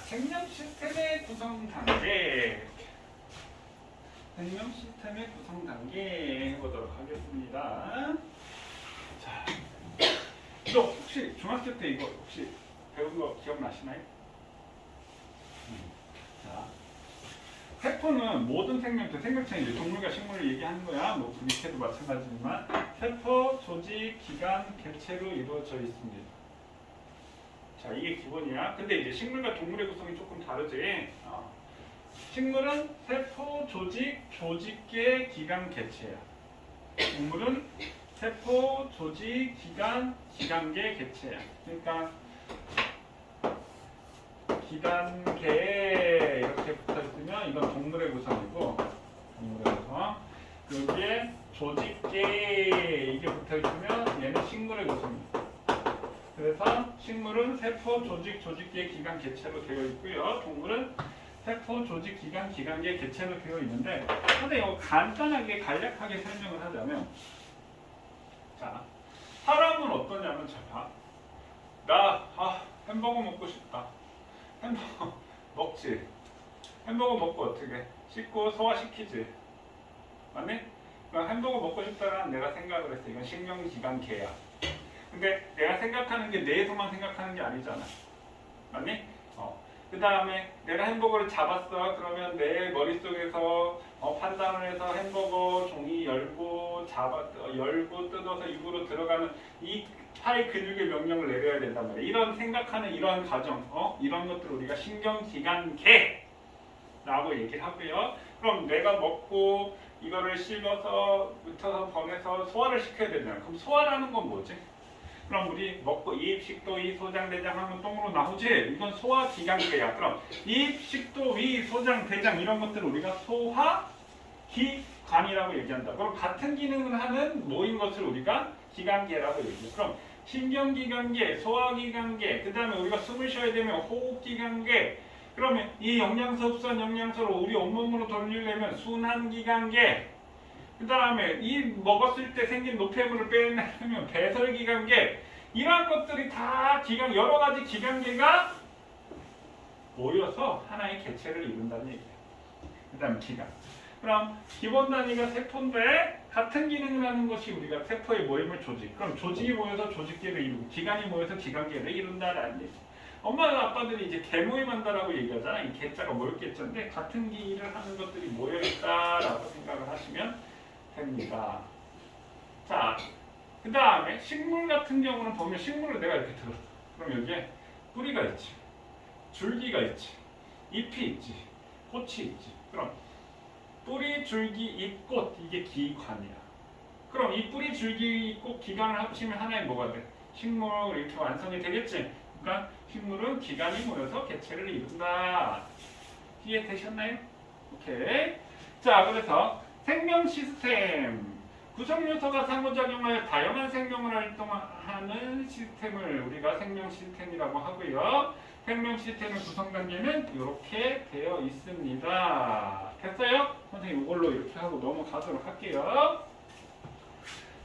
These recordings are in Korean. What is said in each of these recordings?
생명 시스템의 구성 단계. 생명 시스템의 구성 단계 해보도록 하겠습니다. 자, 이거 혹시 중학교 때 이거 혹시 배운 거 기억나시나요? 자, 세포는 모든 생명체, 생명체는 이제 동물과 식물을 얘기하는 거야. 뭐 그 밑에도 마찬가지지만 세포, 조직, 기관, 개체로 이루어져 있습니다. 자, 이게 기본이야. 근데 이제 식물과 동물의 구성이 조금 다르지. 식물은 세포, 조직, 조직계, 기관, 개체야. 동물은 세포, 조직, 기관, 기관계, 개체야. 그러니까 기관계 이렇게 붙어있으면 이건 동물의 구성이고, 동물의 구성. 여기에 조직계 이게 붙어있으면 얘는 식물의 구성이야. 그래서 식물은 세포, 조직, 조직계, 기관, 개체로 되어 있고요. 동물은 세포, 조직, 기관, 기관계, 개체로 되어 있는데, 근데 이거 간단하게 간략하게 설명을 하자면, 자, 사람은 어떠냐면, 자, 봐. 햄버거 먹고 싶다. 햄버거 먹지. 햄버거 먹고 어떻게? 씻고 소화시키지. 맞니? 그러니까 햄버거 먹고 싶다라는 내가 생각을 했어. 이건 식명기관계야. 근데 내가 생각하는 게 뇌에서만 생각하는 게 아니잖아. 맞니? 그 다음에 내가 햄버거를 잡았어. 그러면 내 머릿속에서 판단을 해서 햄버거 종이 열고 열고 뜯어서 입으로 들어가는 이 팔 근육의 명령을 내려야 된단 말이야. 이런 생각하는 이러한 과정, 이런 것들을 우리가 신경기관계라고 얘기를 하고요. 그럼 내가 먹고 이거를 씹어서 흩어서 보내서 소화를 시켜야 되잖아. 그럼 소화라는 건 뭐지? 그럼 우리 먹고 이입, 식도, 위, 소장, 대장 하면 똥으로 나오지? 이건 소화기관계야. 그럼 이입, 식도, 위, 소장, 대장 이런 것들을 우리가 소화기관이라고 얘기한다. 그럼 같은 기능을 하는 모인 것을 우리가 기관계라고 얘기해. 그럼 신경기관계, 소화기관계, 그 다음에 우리가 숨을 쉬어야 되면 호흡기관계, 그러면 이 영양소, 흡수한 영양소를 우리 온몸으로 돌리려면 순환기관계, 그 다음에 이 먹었을 때 생긴 노폐물을 빼내려면 배설기관계, 이러한 것들이 다 여러 가지 기관계가 모여서 하나의 개체를 이룬다는 얘기예요. 그 다음에 기관. 그럼 기본 단위가 세포인데 같은 기능을 하는 것이 우리가 세포의 모임을 조직. 그럼 조직이 모여서 조직계를 이루고 기관이 모여서 기관계를 이룬다라는 얘기. 엄마나 아빠들이 이제 개모임한다라고 얘기하잖아. 이 개자가 모일 개자인데 같은 일을 하는 것들이 모여있다라고 생각을 하시면 됩니다. 자, 그 다음에 식물 같은 경우는 보면 식물을 내가 이렇게 들었어. 그럼 여기에 뿌리가 있지, 줄기가 있지, 잎이 있지, 꽃이 있지. 그럼 뿌리, 줄기, 잎, 꽃 이게 기관이야. 그럼 이 뿌리, 줄기, 꽃 기관을 합치면 하나의 뭐가 돼? 식물 이렇게 완성이 되겠지. 그러니까 식물은 기관이 모여서 개체를 이룬다. 이해되셨나요? 오케이. 자, 그래서 생명 시스템. 구성 요소가 상호작용하여 다양한 생명을 활동하는 시스템을 우리가 생명 시스템이라고 하고요. 생명 시스템의 구성 단계는 이렇게 되어 있습니다. 됐어요? 선생님 이걸로 이렇게 하고 넘어가도록 할게요.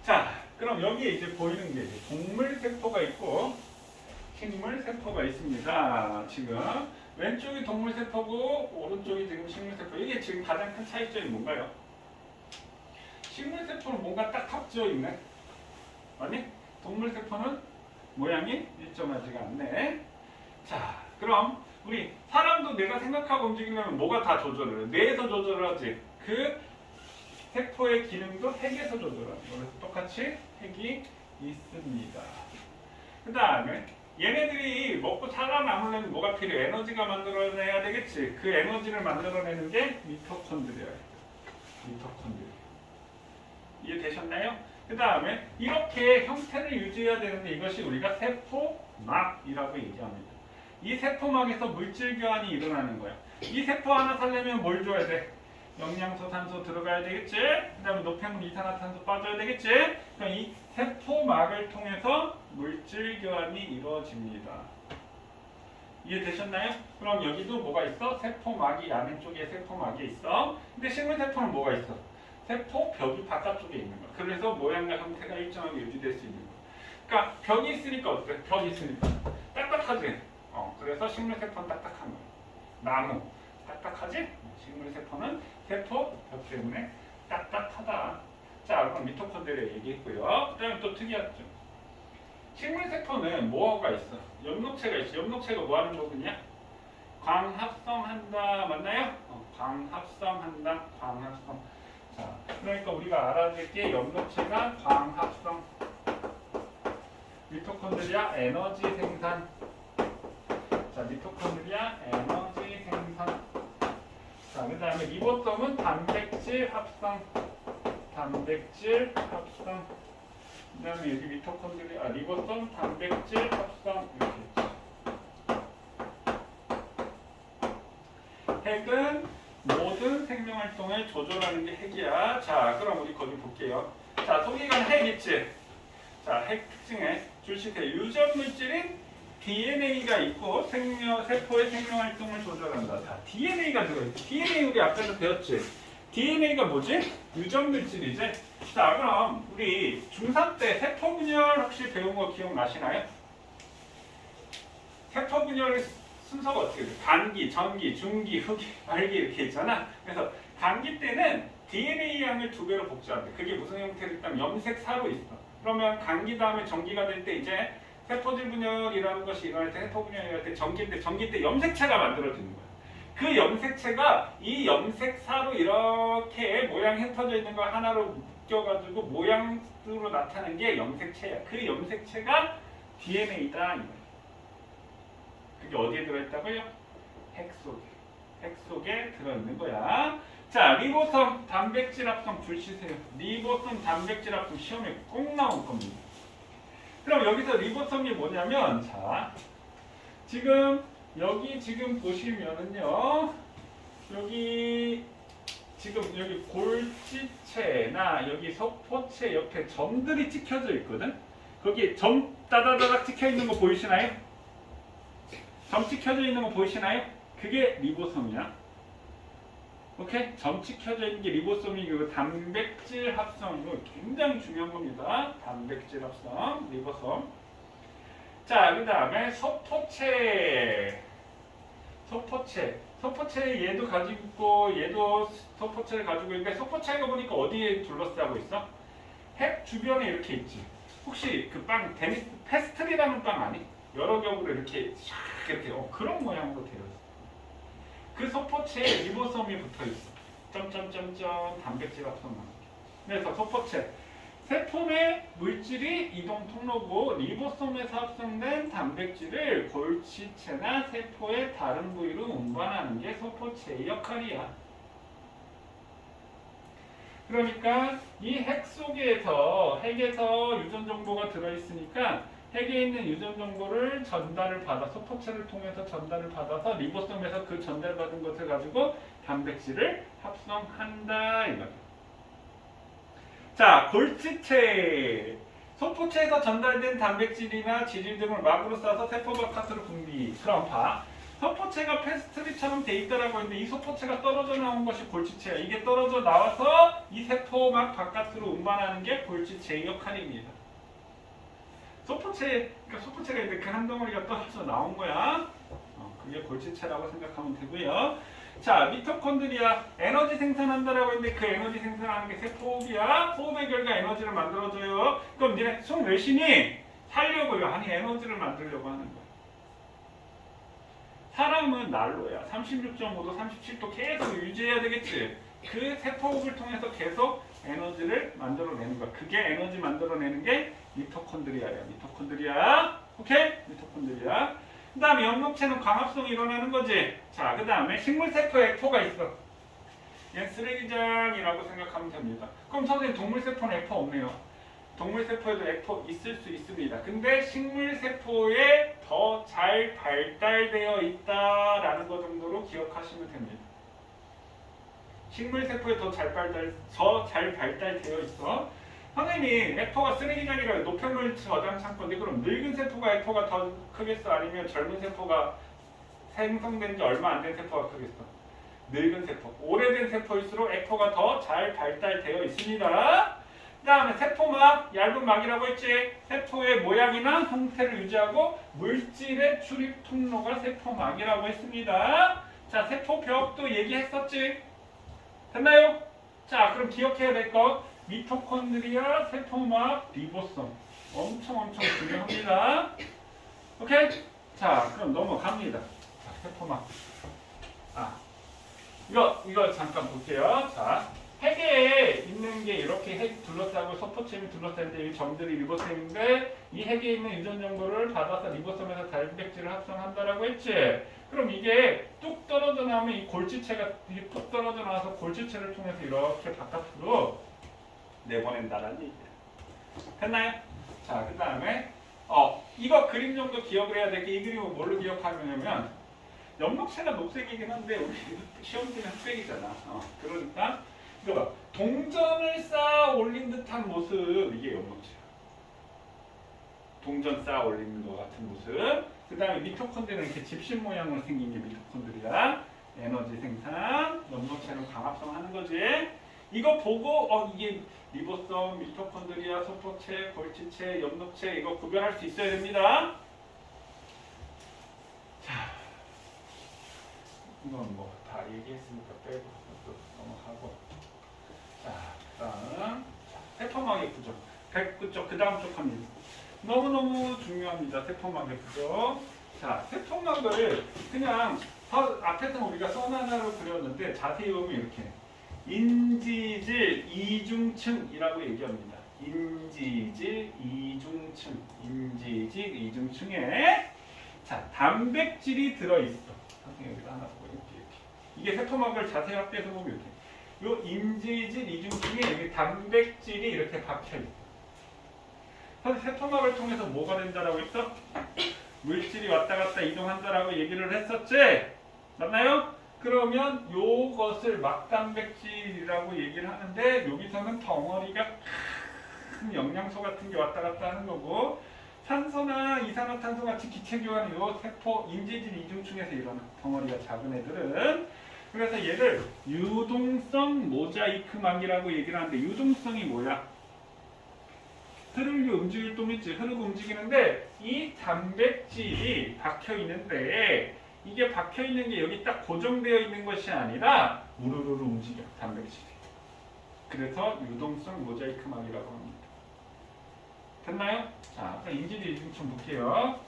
자, 그럼 여기에 이제 보이는 게 이제 동물 세포가 있고 식물 세포가 있습니다. 지금 왼쪽이 동물 세포고 오른쪽이 지금 식물 세포. 이게 지금 가장 큰 차이점이 뭔가요? 식물 세포는 뭔가 딱 탑지어 있네. 아니? 동물 세포는 모양이 일정하지가 않네. 자, 그럼 우리 사람도 내가 생각하고 움직이려면 뭐가 다 조절을 해? 뇌에서 조절을 하지. 그 세포의 기능도 핵에서 조절하는 거. 그래서 똑같이 핵이 있습니다. 그 다음에 얘네들이 먹고 살아남으려면 뭐가 필요해? 에너지가 만들어내야 되겠지. 그 에너지를 만들어내는 게 미토콘드리아예요. 미토콘드리아. 이해되셨나요? 그 다음에 이렇게 형태를 유지해야 되는데 이것이 우리가 세포막이라고 얘기합니다. 이 세포막에서 물질 교환이 일어나는 거야. 이 세포 하나 살려면 뭘 줘야 돼? 영양소, 산소 들어가야 되겠지? 그 다음에 노폐물, 이산화탄소 빠져야 되겠지? 그럼 이 세포막을 통해서 물질 교환이 이루어집니다. 이해되셨나요? 그럼 여기도 뭐가 있어? 세포막이 아래쪽에 세포막이 있어. 근데 식물 세포는 뭐가 있어? 세포 벽이 바깥쪽에 있는 거야. 그래서 모양과 형태가 일정하게 유지될 수 있는 거야. 그러니까 벽이 있으니까 어때? 벽이 있으니까 딱딱하지? 그래서 식물 세포는 딱딱한 거야. 나무. 딱딱하지? 식물세포는 세포 벽 때문에 딱딱하다. 자, 그럼 미토콘드리아 얘기했고요. 그 다음에 또 특이하죠. 식물세포는 뭐가 있어? 엽록체가 있어. 엽록체가 뭐 하는 거군요? 광합성한다. 맞나요? 광합성한다. 광합성. 자, 그러니까 우리가 알아야 될 게 엽록체가 광합성. 미토콘드리아 에너지 생산. 자, 미토콘드리아 에너지 생산. 자, 그 다음에 리보솜은 단백질 합성. 단백질 합성. 그 다음에 여기 미토콘드리아 리보솜 단백질 합성. 이렇게 있죠. 핵은 모든 생명활동을 조절하는 게 핵이야. 자, 그럼 우리 거기 볼게요. 자, 소기관 핵 있지? 자, 핵 특징에 줄시태 유전물질인 DNA가 있고 세포의 생명활동을 조절한다. 자, DNA가 들어있지. DNA 우리 앞에서 배웠지? DNA가 뭐지? 유전물질이지? 자, 그럼 우리 중3 때 세포분열 혹시 배운 거 기억나시나요? 세포분열 순서가 어떻게 돼? 단기, 전기, 중기, 후기, 말기 이렇게 있잖아. 그래서 단기 때는 DNA 양을 2배로 복제한대. 그게 무슨 형태로 있다면 염색사로 있어. 그러면 단기 다음에 전기가 될 때 이제 세포질 분열이라는 것이 일어날 때 세포 분열이 일어날 때 전기 때 염색체가 만들어지는 거야. 그 염색체가 이 염색사로 이렇게 모양이 흩어져 있는 걸 하나로 묶여가지고 모양으로 나타나는 게 염색체야. 그 염색체가 DNA다. 그게 어디에 들어있다고요? 핵 속에. 핵 속에 들어있는 거야. 자, 리보솜 단백질 합성 불시세요. 리보솜 단백질 합성 시험에 꼭 나올 겁니다. 그럼 여기서 리보솜이 뭐냐면, 자, 여기 지금 보시면은요, 여기 골지체나 여기 소포체 옆에 점들이 찍혀져 있거든. 거기 점 따다다닥 찍혀 있는 거 보이시나요? 점 찍혀져 있는 거 보이시나요? 그게 리보솜이야. 오케이? 점 찍혀져 있는 게 리보솜이고 단백질 합성이고 굉장히 중요한 겁니다. 단백질 합성, 리보솜. 자, 그 다음에 소포체. 소포체 얘도 가지고 있고 얘도 소포체를 가지고 있는데 소포체가 보니까 어디에 둘러싸고 있어? 핵 주변에 이렇게 있지. 혹시 그 빵 데니스 페스트리라는 빵 아니? 여러 겹으로 이렇게 샥 이렇게 그런 모양으로 되어 있어. 그 소포체에 리보솜이 붙어 있어. 점점점점 단백질 합성만. 그래서 소포체 세포 내 물질이 이동 통로고 리보솜에서 합성된 단백질을 골지체나 세포의 다른 부위로 운반하는 게 소포체의 역할이야. 그러니까 이 핵 속에서 핵에서 유전 정보가 들어있으니까 핵에 있는 유전 정보를 전달을 받아 소포체를 통해서 전달을 받아서 리보솜에서 그 전달받은 것을 가지고 단백질을 합성한다 이거죠. 자, 골지체. 소포체에서 전달된 단백질이나 지질 등을 막으로 싸서 세포 바깥으로 분비. 그럼 봐. 소포체가 페스트리처럼 돼 있다라고 했는데 이 소포체가 떨어져 나온 것이 골지체야. 이게 떨어져 나와서 이 세포막 바깥으로 운반하는 게 골지체의 역할입니다. 그러니까 소포체가 있는데 그 한 덩어리가 떨어져 나온 거야. 그게 골지체라고 생각하면 되고요. 자, 미토콘드리아 에너지 생산한다라고 했는데 그 에너지 생산하는 게 세포호흡이야. 호흡의 결과 에너지를 만들어줘요. 그럼 니네 숨 내쉬니 살려고요. 아니 에너지를 만들려고 하는 거야. 사람은 난로야. 36.5도, 37도 계속 유지해야 되겠지. 그 세포호흡을 통해서 계속 에너지를 만들어내는 거야. 그게 에너지 만들어내는 게 미토콘드리아야. 미토콘드리아. 오케이? 미토콘드리아. 그 다음에 엽록체는 광합성이 일어나는 거지. 자, 그 다음에 식물세포에 액포가 있어. 얘는 쓰레기장이라고 생각하면 됩니다. 그럼 선생님 동물세포는 액포 없네요. 동물세포에도 액포 있을 수 있습니다. 근데 식물세포에 더 잘 발달되어 있다라는 것 정도로 기억하시면 됩니다. 식물세포에 더 잘 발달되어 있어. 선생님이 액포가 쓰레기장이라 노폐물 저장 창고인데 그럼 늙은 세포가 액포가 더 크겠어? 아니면 젊은 세포가 생성된 지 얼마 안 된 세포가 크겠어? 늙은 세포. 오래된 세포일수록 액포가 더 잘 발달되어 있습니다. 그 다음에 세포막, 얇은 막이라고 했지. 세포의 모양이나 형태를 유지하고 물질의 출입 통로가 세포막이라고 했습니다. 자, 세포벽도 얘기했었지? 됐나요? 자, 그럼 기억해야 될 거 미토콘드리아, 세포막, 리보솜 엄청 중요합니다. 오케이? 자, 그럼 넘어갑니다. 자, 세포막. 이거 잠깐 볼게요. 자, 핵에 있는 게 이렇게 핵 둘러싸고 서포체이 둘러싸는데 이 점들이 리보솜인데 이 핵에 있는 유전 정보를 받아서 리보솜에서 단백질을 합성한다라고 했지. 그럼 이게 뚝 떨어져 나오면 이 골지체가 이게 뚝 떨어져 나와서 골지체를 통해서 이렇게 바깥으로 내보낸다라는 얘기야. 됐나요? 자, 그 다음에 이거 그림 정도 기억을 해야 될 게 이 그림을 뭘로 기억하냐면 연목체가 녹색이긴 한데 우리 시험 때는 흑색이잖아. 그러니까 이거 봐. 동전을 쌓아 올린 듯한 모습 이게 연목체야. 동전 쌓아 올리는 것 같은 모습. 그 다음에 미토콘드리아는 이렇게 집신 모양으로 생긴 게 미토콘드리아. 에너지 생산, 연목체는 광합성하는 거지. 이거 보고 이게 리보솜, 미토콘드리아, 소포체, 골지체, 연목체 이거 구별할 수 있어야 됩니다. 자, 이건 뭐 다 얘기했으니까 빼고 또 넘어가고. 자, 그다음 세포막의 구조. 백구쪽 그 다음 쪽 합니다. 너무너무 중요합니다. 세포막의 구조. 자, 세포막을 그냥 앞에서 우리가 선 하나로 그렸는데 자세히 보면 이렇게 인지질 이중층이라고 얘기합니다. 인지질 이중층에 자, 단백질이 들어있어. 선생님 여기다 하나 보고 이렇게. 이게 세포막을 자세히 확대해서 보면 이렇게. 요 인지질 이중층에 여기 단백질이 이렇게 박혀있어. 사실 세포막을 통해서 뭐가 된다라고 했어? 물질이 왔다 갔다 이동한다라고 얘기를 했었지? 맞나요? 그러면 요것을 막단백질이라고 얘기를 하는데 여기서는 덩어리가 큰 영양소 같은 게 왔다 갔다 하는 거고 산소나 이산화탄소 같이 기체 교환이 요 세포 인지질 이중층에서 일어나 덩어리가 작은 애들은 그래서 얘를 유동성 모자이크막이라고 얘기를 하는데 유동성이 뭐야? 흐르고 움직일 동 있지. 흐르고 움직이는데 이 단백질이 박혀 있는데 이게 박혀 있는 게 여기 딱 고정되어 있는 것이 아니라 우르르르 움직여 단백질이. 그래서 유동성 모자이크막이라고 합니다. 됐나요? 자, 인지질 이중층 볼게요.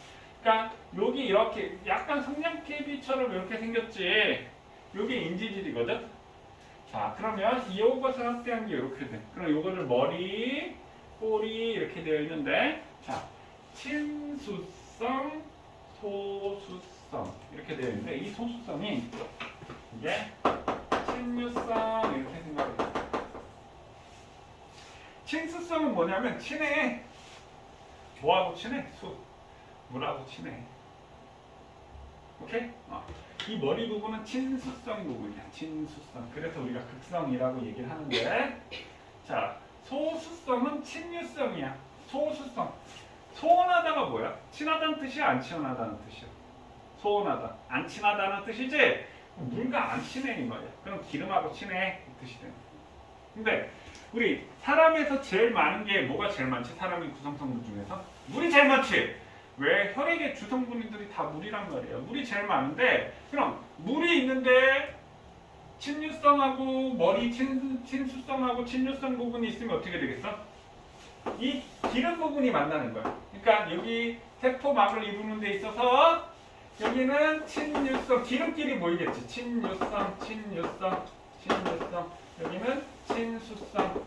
그러니까 여기 이렇게 약간 성냥개비처럼 이렇게 생겼지. 여기 인지질이거든. 자, 그러면 이것을 확대한 게 이렇게 돼. 그럼 이거를 머리 꼬리 이렇게 되어 있는데 자 친수성 소수성 이렇게 되어 있는데 이 소수성이 이게 친유성 이렇게 생각해요. 친수성은 뭐냐면 친해. 뭐하고 친해? 수 물하고 친해. 오케이? 이 머리 부분은 친수성 부분이야. 친수성. 그래서 우리가 극성이라고 얘기를 하는데 자 소수성은 친유성이야. 소수성. 소원하다가 뭐야? 친하다는 뜻이야? 안 친하다는 뜻이야? 소원하다. 안 친하다는 뜻이지? 물과 안 친해 이 말이야. 그럼 기름하고 친해 이 뜻이 되는 거야. 근데 우리 사람에서 제일 많은 게 뭐가 제일 많지? 사람의 구성성분 중에서? 물이 제일 많지? 왜? 혈액의 주성분들이 다 물이란 말이야. 물이 제일 많은데 그럼 물이 있는데 친유성하고 머리 친수성하고 친유성 부분이 있으면 어떻게 되겠어? 이 기름 부분이 만나는 거야. 그러니까 여기 세포막을 이루는 데 있어서 여기는 친유성 기름끼리 모이겠지. 친유성 여기는 친수성.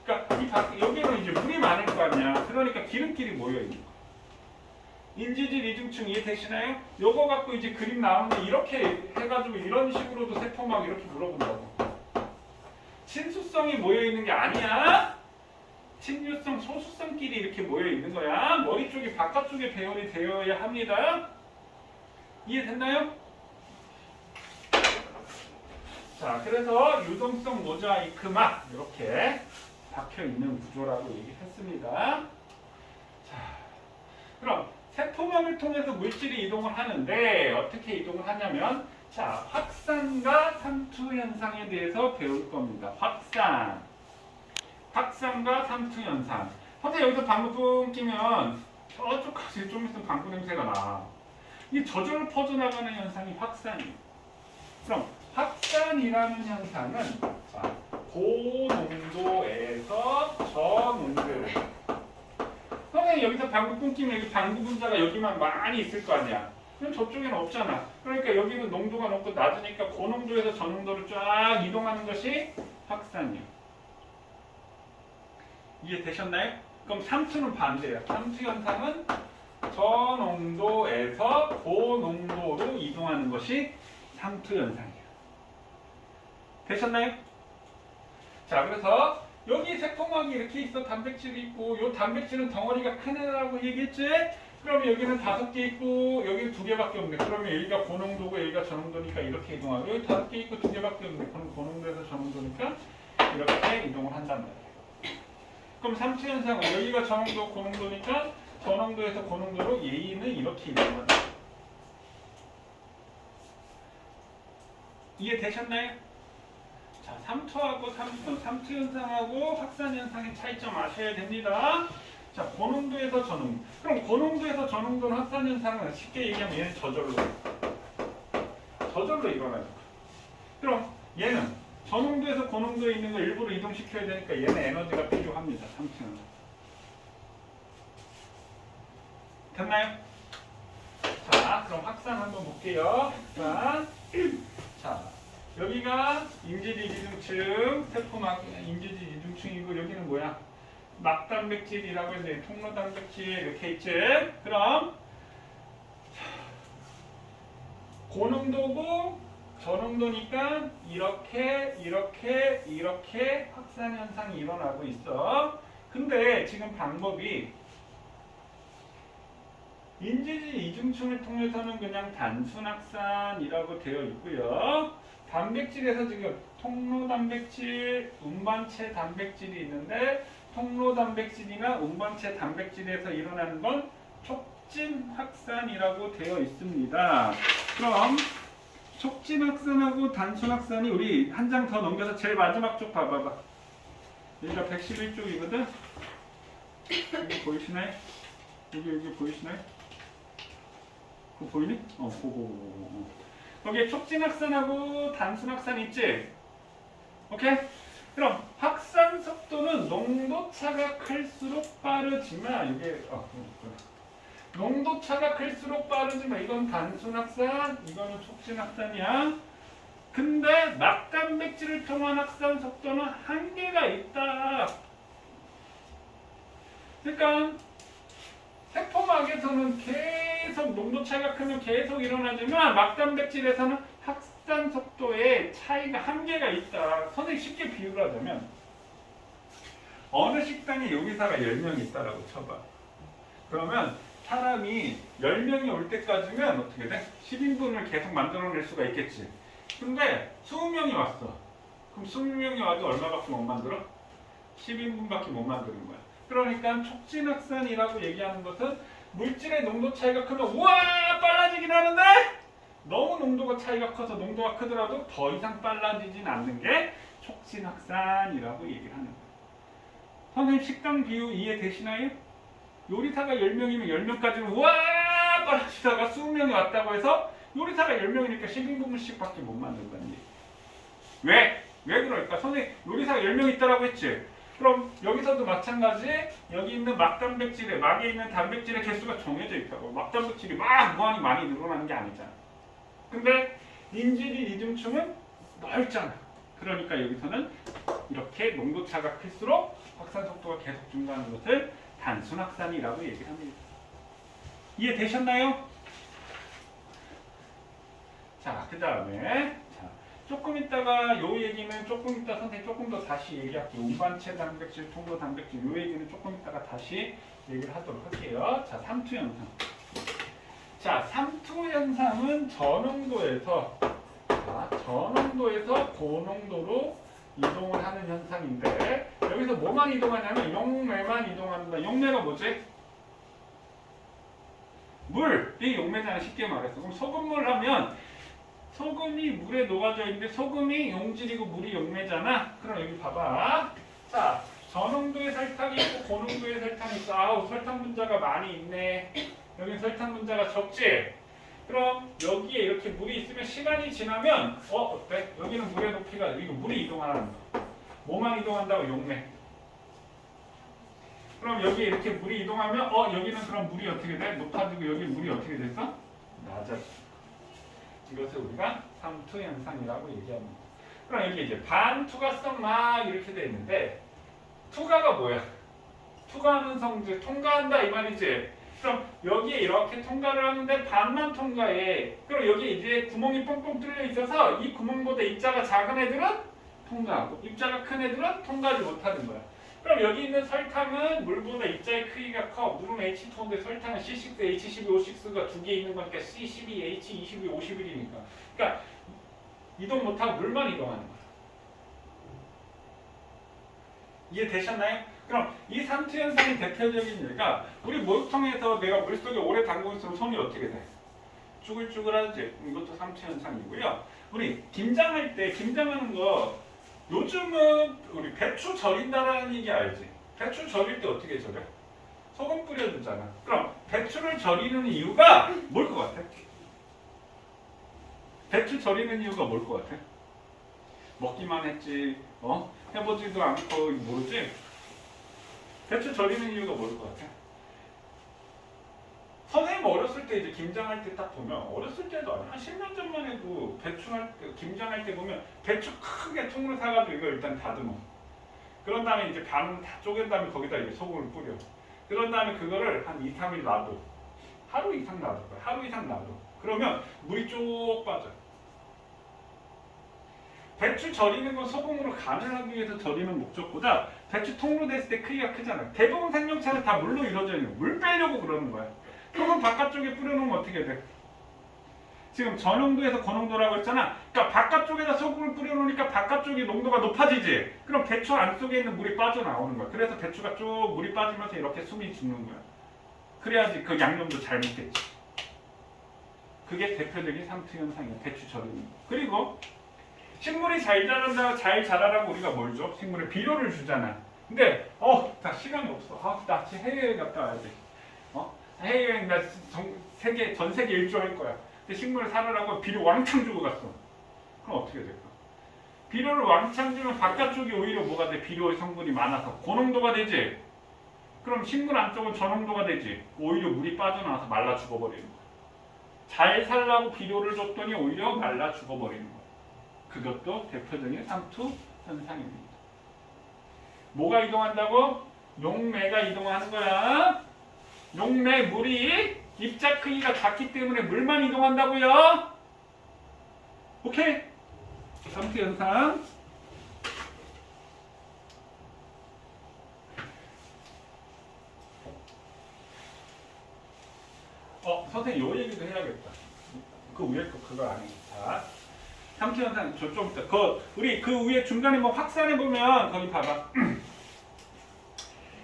그러니까 여기는 이제 물이 많을 거 아니야. 그러니까 기름끼리 모여 있는 거야. 인지질 이중층 이해되시나요? 요거 갖고 이제 그림 나오는데 이렇게 해가지고 이런 식으로도 세포막 이렇게 물어본다고. 친수성이 모여있는 게 아니야. 친유성, 소수성끼리 이렇게 모여있는 거야. 머리 쪽이 바깥쪽에 배열이 되어야 합니다. 이해됐나요? 자, 그래서 유동성 모자이크막 이렇게 박혀있는 구조라고 얘기했습니다. 자, 그럼 세포막을 통해서 물질이 이동을 하는데 어떻게 이동을 하냐면 자 확산과 삼투 현상에 대해서 배울 겁니다. 확산과 삼투 현상. 선생님 여기서 방구 끼면 저쪽까지 좀 있으면 방구 냄새가 나. 이 저절로 퍼져나가는 현상이 확산이에요. 그럼 확산이라는 현상은 자, 고농도에서 저농도로. 선생님 여기서 방구 끊기면 여기 방구 분자가 여기만 많이 있을 거 아니야. 그럼 저쪽에는 없잖아. 그러니까 여기는 농도가 높고 낮으니까 고농도에서 저농도로 쫙 이동하는 것이 확산이야. 이해되셨나요? 그럼 삼투는 반대야. 삼투 현상은 저농도에서 고농도로 이동하는 것이 삼투 현상이야. 되셨나요? 자, 그래서 여기 세포막이 이렇게 있어. 단백질이 있고 이 단백질은 덩어리가 큰 애라고 얘기했지? 그럼 여기는 5개 있고 여기는 2개밖에 없네. 그러면 여기가 고농도고 여기가 저농도니까 이렇게 이동하고 여기 5개 있고 2개밖에 없네. 그럼 고농도에서 저농도니까 이렇게 이동을 한단 말이에요. 그럼 삼투 현상은 여기가 저농도 고농도니까 저농도에서 고농도로 얘는 이렇게 이동한다. 이해되셨나요? 자, 삼투하고 삼투 현상하고 확산 현상의 차이점 아셔야 됩니다. 자, 고농도에서 저농도. 그럼 고농도에서 저농도는 확산 현상은 쉽게 얘기하면 얘는 저절로 일어나요. 그럼 얘는 저농도에서 고농도에 있는 걸 일부러 이동시켜야 되니까 얘는 에너지가 필요합니다. 삼투 현상. 됐나요? 자, 그럼 확산 한번 볼게요. 자, 여기가 인지지 이중층, 세포막 인지지 이중층이고 여기는 뭐야? 막단백질이라고 해서 통로단백질 이렇게 있지? 그럼 고농도고 저농도니까 이렇게 확산 현상이 일어나고 있어. 근데 지금 방법이 인지지 이중층을 통해서는 그냥 단순 확산이라고 되어 있고요. 단백질에서 지금 통로 단백질, 운반체 단백질이 있는데 통로 단백질이나 운반체 단백질에서 일어나는 건 촉진 확산이라고 되어 있습니다. 그럼 촉진 확산하고 단순 확산이 우리 한 장 더 넘겨서 제일 마지막 쪽 봐봐봐. 여기가 111쪽이거든. 여기 보이시나요? 여기 보이시나요? 그거 보이니? 그거. 여기에 촉진 확산하고 단순 확산 있지? 오케이? 그럼 확산 속도는 농도차가 클수록 빠르지만 이게 농도차가 클수록 빠르지만 이건 단순 확산, 이거는 촉진 확산이야. 근데 막단백질을 통한 확산 속도는 한계가 있다. 그러니까 세포막에서는 계속 농도 차이가 크면 계속 일어나지만 막단백질에서는 확산 속도에 차이가 한계가 있다. 선생님 쉽게 비유를 하자면 어느 식당에 요리사가 10명 있다라고 쳐봐. 그러면 사람이 10명이 올 때까지면 어떻게 돼? 10인분을 계속 만들어낼 수가 있겠지. 근데 20명이 왔어. 그럼 20명이 와도 얼마밖에 못 만들어? 10인분밖에 못 만드는 거야. 그러니까 촉진 확산이라고 얘기하는 것은 물질의 농도 차이가 크면 우와 빨라지긴 하는데 너무 농도가 차이가 커서 농도가 크더라도 더 이상 빨라지진 않는 게 촉진 확산이라고 얘기를 하는 거예요. 선생님 식당 비유 이해되시나요? 요리사가 10명이면 10명까지는 우와 빨라지다가 20명이 왔다고 해서 요리사가 10명이니까 12분씩 밖에 못 만든다는 얘기. 왜? 왜 그럴까? 선생님 요리사가 10명 있다라고 했지? 그럼 여기서도 마찬가지 여기 있는 막단백질에 막에 있는 단백질의 개수가 정해져 있다고. 막단백질이 막 무한히 많이 늘어나는 게 아니잖아. 근데 인지리 이중층은 넓잖아. 그러니까 여기서는 이렇게 농도차가 클수록 확산 속도가 계속 증가하는 것을 단순 확산이라고 얘기를 합니다. 이해되셨나요? 자, 그 다음에 조금 있다가 요 얘기는 조금 있다 선생님 조금 더 다시 얘기할게요. 운반체 단백질, 통로 단백질 요 얘기는 조금 있다가 다시 얘기를 하도록 할게요. 자, 삼투 현상. 자, 삼투 현상은 저농도에서 고농도로 이동을 하는 현상인데 여기서 뭐만 이동하냐면 용매만 이동한다. 용매가 뭐지? 물! 이 용매잖아 쉽게 말해서. 그럼 소금물 하면 소금이 물에 녹아져 있는데 소금이 용질이고 물이 용매잖아. 그럼 여기 봐봐. 자, 저농도의 설탕이 있고 고농도의 설탕이 있어. 아우 설탕 분자가 많이 있네. 여기 설탕 분자가 적지? 그럼 여기에 이렇게 물이 있으면 시간이 지나면 어때? 여기는 물의 높이가 이거 물이 이동하는 거. 뭐만 이동한다고? 용매. 그럼 여기 이렇게 물이 이동하면 여기는 그럼 물이 어떻게 돼? 높아지고 여기 물이 어떻게 됐어? 낮아져. 이것을 우리가 삼투 현상이라고 얘기합니다. 그럼 여기 이제 반투과성 막 이렇게 돼 있는데 투과가 뭐야? 투과하는 성질 통과한다 이 말이지. 그럼 여기에 이렇게 통과를 하는데 반만 통과해. 그럼 여기 이제 구멍이 뻥뻥 뚫려 있어서 이 구멍보다 입자가 작은 애들은 통과하고 입자가 큰 애들은 통과하지 못하는 거야. 그럼 여기 있는 설탕은 물보다 입자의 크기가 커. 물은 H2인데 설탕은 C6, H12O6가 두 개 있는 거니까 C12, H22, O11이니까. 그러니까 이동 못하고 물만 이동하는 거야. 이해되셨나요? 그럼 이 삼투 현상의 대표적인 예가 우리 목욕통에서 내가 물속에 오래 담그고 있으면 손이 어떻게 돼? 쭈글쭈글하지? 이것도 삼투 현상이고요. 우리 김장할 때 김장하는 거 요즘은 우리 배추 절인다라는 얘기 알지? 배추 절일 때 어떻게 절여? 소금 뿌려주잖아. 그럼 배추를 절이는 이유가 뭘 것 같아? 배추 절이는 이유가 뭘 것 같아? 먹기만 했지, 해보지도 않고 모르지? 배추 절이는 이유가 뭘 것 같아? 선생님 어렸을 때 이제 김장할 때 딱 보면 어렸을 때도 아니야. 한 10년 전만 해도 배추할 때 김장할 때 보면 배추 크게 통으로 사가지고 이거 일단 다듬어. 그런 다음에 이제 반 다 쪼갠 다음에 거기다 이제 소금을 뿌려. 그런 다음에 그거를 한 2, 3일 놔둬. 하루 이상 놔둘 거야. 하루 이상 놔둬. 그러면 물이 쭉 빠져. 배추 절이는 건 소금으로 간을 하기 위해서 절이는 목적보다 배추 통으로 됐을 때 크기가 크잖아. 대부분 생명체는 다 물로 이루어져 있는 거야. 물 빼려고 그러는 거야. 소금 바깥쪽에 뿌려놓으면 어떻게 돼? 지금 저농도에서 고농도라고 했잖아. 그러니까 바깥쪽에다 소금을 뿌려놓으니까 바깥쪽이 농도가 높아지지. 그럼 배추 안쪽에 있는 물이 빠져나오는 거야. 그래서 배추가 쭉 물이 빠지면서 이렇게 숨이 죽는 거야. 그래야지 그 양념도 잘 먹겠지. 그게 대표적인 삼투 현상이야. 배추 절이는 거. 그리고 식물이 잘 자라라고 우리가 뭘 줘? 식물에 비료를 주잖아. 근데 나 시간이 없어. 나 지금 해외여행 갔다 와야 돼. 해외여행 나 전 세계 일주 할 거야. 근데 식물을 사느라고 비료 왕창 주고 갔어. 그럼 어떻게 될까? 비료를 왕창 주면 바깥쪽이 오히려 뭐가 돼? 비료의 성분이 많아서 고농도가 되지. 그럼 식물 안쪽은 저농도가 되지. 오히려 물이 빠져나와서 말라 죽어버리는 거야. 잘 살라고 비료를 줬더니 오히려 말라 죽어버리는 거야. 그것도 대표적인 삼투 현상입니다. 뭐가 이동한다고? 용매가 이동하는 거야. 용매 물이 입자 크기가 작기 때문에 물만 이동한다고요. 오케이? 삼투 현상. 선생님 요 얘기도 해야겠다. 그 위에 거 그거 안 해. 자, 삼투 현상 좀 이따. 우리 그 위에 중간에 뭐 확산해 보면 거기 봐봐.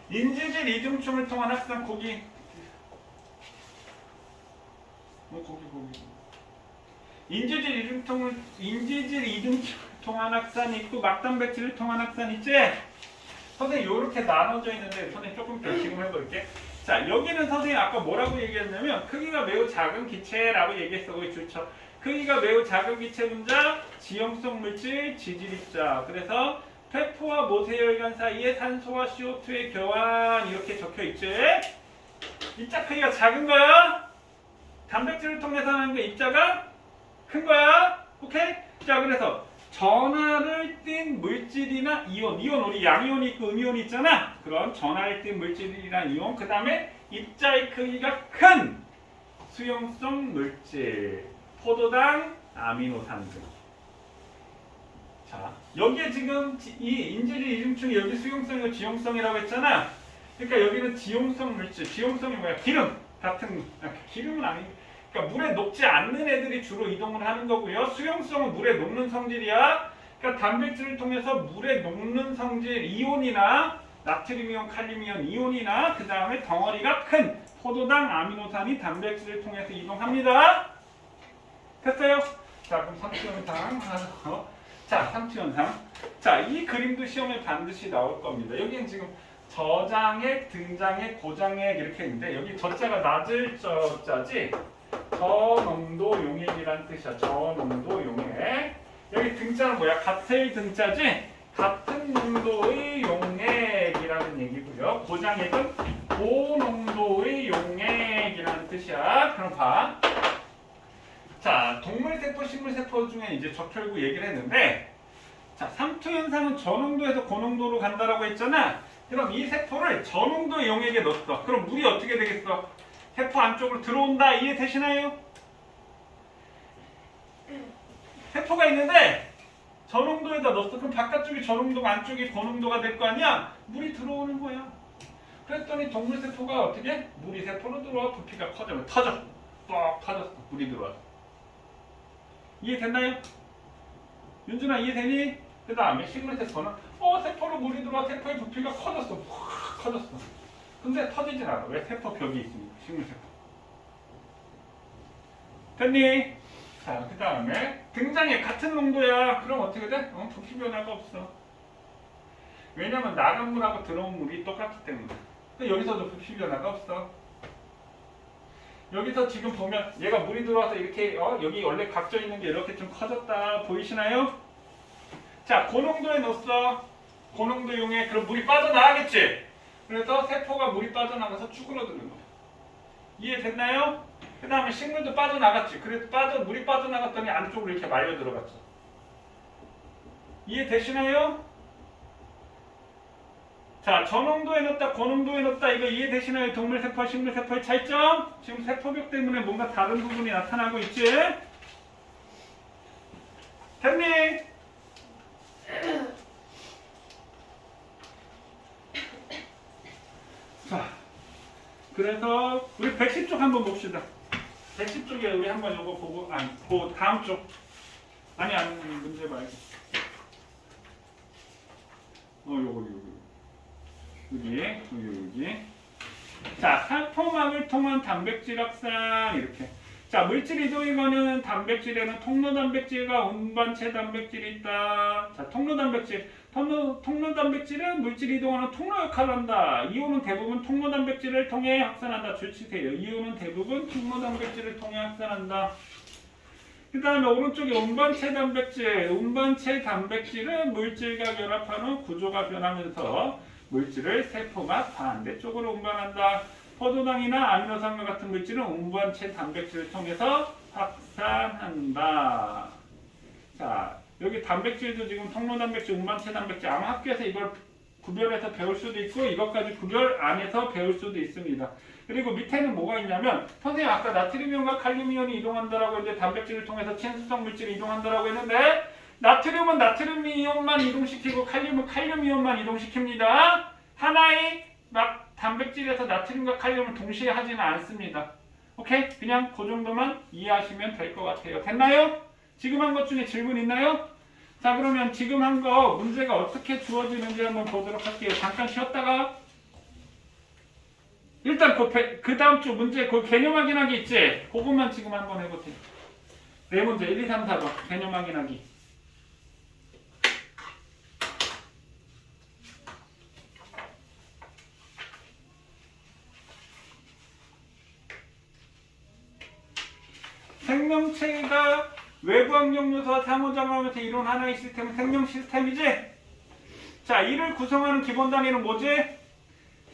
인지질 이중충을 통한 확산 거기. 거기. 인지질 이중충을 통한 확산이 있고 막단백질을 통한 확산 있지? 선생님 이렇게 나눠져 있는데 선생님 조금 더 지금 해볼게. 자, 여기는 선생님 아까 뭐라고 얘기했냐면 크기가 매우 작은 기체라고 얘기했어. 거기 줄쳐. 크기가 매우 작은 기체 분자, 지용성 물질, 지질입자. 그래서 폐포와 모세혈관 사이에 산소와 CO2의 교환 이렇게 적혀있지? 입자 크기가 작은 거야. 단백질을 통해서 하는 게 입자가 큰 거야. 오케이? 자, 그래서 전하를 띤 물질이나 이온 우리 양이온이 있고 음이온이 있잖아. 그런 전하를 띤 물질이나 이온, 그 다음에 입자의 크기가 큰 수용성 물질, 포도당, 아미노산 등. 자, 여기에 지금 이 인지질 이중충이 여기 수용성이고 지용성이라고 했잖아. 그러니까 여기는 지용성 물질, 지용성이 뭐야? 기름 같은, 기름은 아니. 그러니까 물에 녹지 않는 애들이 주로 이동을 하는 거고요. 수용성은 물에 녹는 성질이야. 그러니까 단백질을 통해서 물에 녹는 성질 이온이나 나트륨이온, 칼륨이온 이온이나 그 다음에 덩어리가 큰 포도당, 아미노산이 단백질을 통해서 이동합니다. 됐어요? 자, 그럼 삼투 현상. 자, 삼투 현상. 자, 이 그림도 시험에 반드시 나올 겁니다. 여기는 지금 저장액, 등장액, 고장액 이렇게 있는데 여기 저자가 낮을 저자지. 저농도 용액이라는 뜻이야. 저농도 용액. 여기 등자는 뭐야? 같을 등자지? 같은 농도의 용액이라는 얘기고요. 고장액은 고농도의 용액이라는 뜻이야. 그럼 봐. 자, 동물세포, 식물세포 중에 이제 적혈구 얘기를 했는데, 자, 삼투 현상은 저농도에서 고농도로 간다라고 했잖아. 그럼 이 세포를 저농도의 용액에 넣었어. 그럼 물이 어떻게 되겠어? 세포 안쪽으로 들어온다. 이해되시나요? 세포가 있는데 저농도에다 넣었어. 그럼 바깥쪽이 저농도가 안쪽이 고농도가 될 거 아니야? 물이 들어오는 거야. 그랬더니 동물세포가 어떻게? 물이 세포로 들어와 부피가 커지면 터져. 뻑 터졌어. 물이 들어와서. 이해됐나요? 윤준아 이해되니? 그 다음에 식물세포는 세포로 물이 들어와 세포의 부피가 커졌어. 확 커졌어. 근데 터지진 않아. 왜? 세포 벽이 있으니까. 식물세포. 됐니? 자, 그 다음에 등장에 같은 농도야. 그럼 어떻게 돼? 부피 변화가 없어. 왜냐면 나간 물하고 들어온 물이 똑같기 때문에. 여기서도 부피 변화가 없어. 여기서 지금 보면 얘가 물이 들어와서 이렇게 여기 원래 각져 있는 게 이렇게 좀 커졌다. 보이시나요? 자, 고농도에 넣었어. 고농도 용액. 그럼 물이 빠져나가겠지? 그래서 세포가 물이 빠져나가서 쭈그러드는 거야. 이해됐나요? 그 다음에 식물도 빠져나갔지. 그래서 물이 빠져나갔더니 안쪽으로 이렇게 말려 들어갔죠. 이해되시나요? 자, 저농도에 넣었다, 고농도에 넣었다. 이거 이해되시나요? 동물세포와 식물세포의 차이점? 지금 세포벽 때문에 뭔가 다른 부분이 나타나고 있지? 됐니? 자, 그래서 우리 110쪽 한번 봅시다. 110쪽에 우리 한번 요거 보고, 그 다음 쪽. 아니, 문제 말고. 요거. 여기. 자, 세포막을 통한 단백질 확산, 이렇게. 자, 물질 이동이 거는 단백질에는 통로 단백질과 운반체 단백질이 있다. 자, 통로 단백질. 통로 단백질은 물질 이동하는 통로 역할을 한다. 이온은 대부분 통로 단백질을 통해 확산한다. 줄치세요. 이온은 대부분 통로 단백질을 통해 확산한다. 그 다음에 오른쪽에 운반체 단백질. 운반체 단백질은 물질과 결합한 후 구조가 변하면서 물질을 세포막 반대쪽으로 운반한다. 포도당이나 아미노산과 같은 물질은 운반체 단백질을 통해서 확산한다. 자, 여기 단백질도 지금 통로 단백질, 운반체 단백질. 아마 학교에서 이걸 구별해서 배울 수도 있고 이것까지 구별 안 해서 배울 수도 있습니다. 그리고 밑에는 뭐가 있냐면 선생님 아까 나트륨이온과 칼륨이온이 이동한다라고 했는데 단백질을 통해서 친수성 물질이 이동한다라고 했는데 나트륨은 나트륨 이온만 이동시키고 칼륨은 칼륨 이온만 이동시킵니다. 하나의 단백질에서 나트륨과 칼륨을 동시에 하지는 않습니다. 오케이? 그냥 그 정도만 이해하시면 될 것 같아요. 됐나요? 지금 한 것 중에 질문 있나요? 자, 그러면 지금 한 거 문제가 어떻게 주어지는지 한번 보도록 할게요. 잠깐 쉬었다가 일단 그 다음 주 문제 그 개념 확인하기 있지? 그것만 지금 한번 해보세요. 네 문제 1, 2, 3, 4번 개념 확인하기. 생명체가 외부 환경 요소와 상호작용하면서 이루는 하나의 시스템은 생명 시스템이지? 자, 이를 구성하는 기본 단위는 뭐지?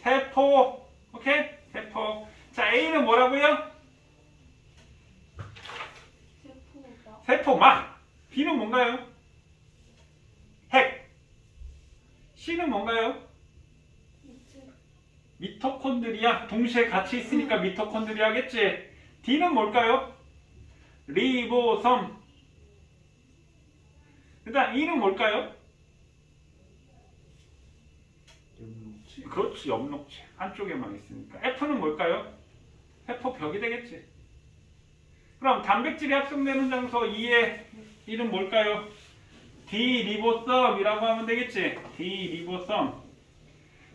세포. 오케이? 세포. 자, A는 뭐라고요? 세포막. B는 뭔가요? 핵. C는 뭔가요? 미토콘드리아. 동시에 같이 있으니까 미토콘드리아겠지? D는 뭘까요? 리보솜. 그 다음 E는 뭘까요? 엽록체. 그렇지, 엽록체. 한쪽에만 있으니까. F는 뭘까요? 세포벽이 되겠지. 그럼 단백질이 합성되는 장소 E의 E는 뭘까요? 디리보솜이라고 하면 되겠지. 디리보솜.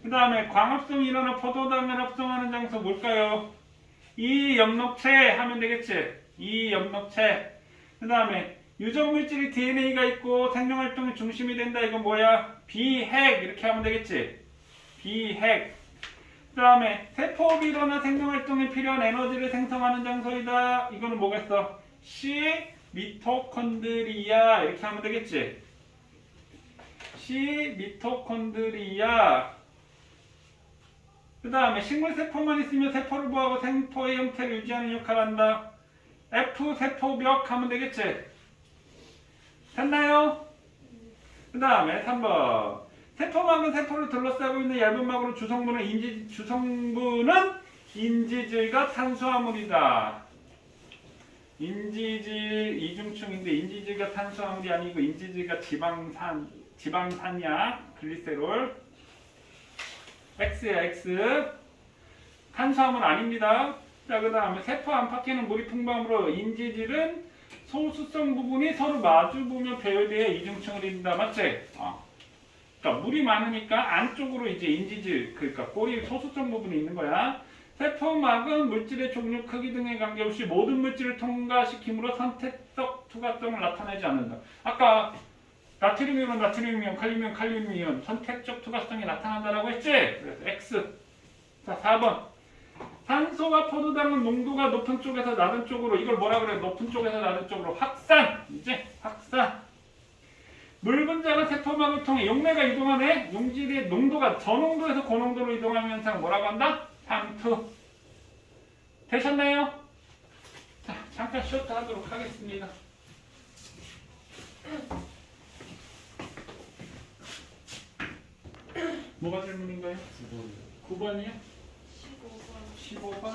그 다음에 광합성이 일어나 포도당을 합성하는 장소 뭘까요? 이 엽록체 하면 되겠지. 이 엽록체. 그 다음에 유전물질이 DNA가 있고 생명활동의 중심이 된다. 이건 뭐야? 비핵 이렇게 하면 되겠지. 비핵. 그 다음에 세포 비로나 생명활동에 필요한 에너지를 생성하는 장소이다. 이거는 뭐겠어? C 미토콘드리아 이렇게 하면 되겠지. C 미토콘드리아. 그 다음에 식물세포만 있으면 세포를 보호하고 세포의 형태를 유지하는 역할을 한다. F 세포벽 하면 되겠지. 됐나요? 그 다음에 3번. 세포막은 세포를 둘러싸고 있는 얇은 막으로 주성분은 인지질과 탄수화물이다. 인지질 이중충인데 인지질과 탄수화물이 아니고 인지질과 지방산이야. 글리세롤. X야 X. 탄수화물 아닙니다. 자, 그 다음에 세포 안팎에는 물이 풍부하므로 인지질은 소수성 부분이 서로 마주보며 배열되어 이중층을 이룬다. 맞지? 그러니까 물이 많으니까 안쪽으로 이제 인지질, 그러니까 꼬리 소수성 부분이 있는 거야. 세포막은 물질의 종류, 크기 등에 관계없이 모든 물질을 통과시킴으로 선택적 투과성을 나타내지 않는다. 아까 나트륨이온, 나트륨이온, 칼륨이온, 칼륨이온 선택적 투과성이 나타난다라고 했지? 그래서 X. 자, 4번. 산소와 포도당은 농도가 높은 쪽에서 낮은 쪽으로, 이걸 뭐라 그래? 높은 쪽에서 낮은 쪽으로 확산. 이제 확산. 물 분자가 세포막을 통해 용매가 이동하네. 용질의 농도가 저농도에서 고농도로 이동하는 현상을 뭐라고 한다? 상투. 되셨나요? 자, 잠깐 쉬었다 하도록 하겠습니다. 뭐가 질문인가요? 9번이요? 15번?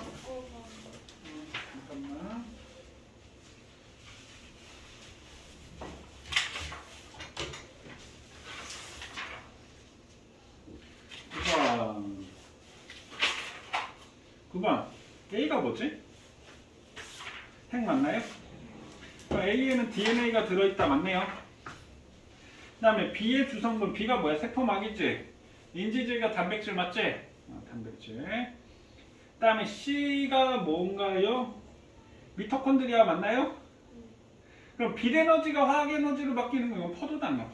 잠깐만. 우선 9번 A가 뭐지? 핵 맞나요? A에는 DNA가 들어있다. 맞네요. 그 다음에 B의 주성분, B가 뭐야? 세포막이지? 인지질과 단백질 맞지? 단백질. 그 다음에 C가 뭔가요? 미토콘드리아 맞나요? 그럼 빛에너지가 화학에너지로 바뀌는 건 포도당이야.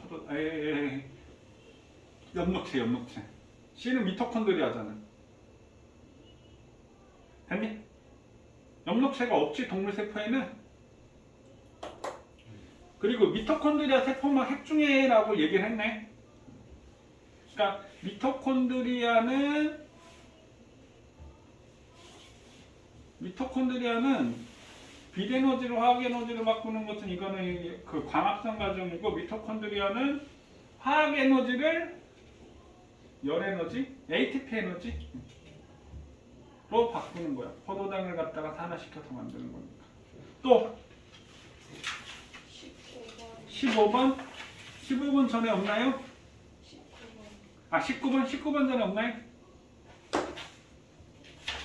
엽록체. C는 미토콘드리아잖아. 됐니? 엽록체가 없지, 동물세포에는. 그리고 미토콘드리아 세포막 핵중에라고 얘기를 했네. 그러니까 미토콘드리아는 빛에너지로 화학에너지로 바꾸는 것은 이거는 그 광합성 과정이고, 미토콘드리아는 화학에너지를 열에너지, ATP 에너지로 바꾸는 거야. 포도당을 갖다가 산화시켜서 만드는 거니까. 또 15번? 15번 전에 없나요? 19번? 19번 전에 없나요?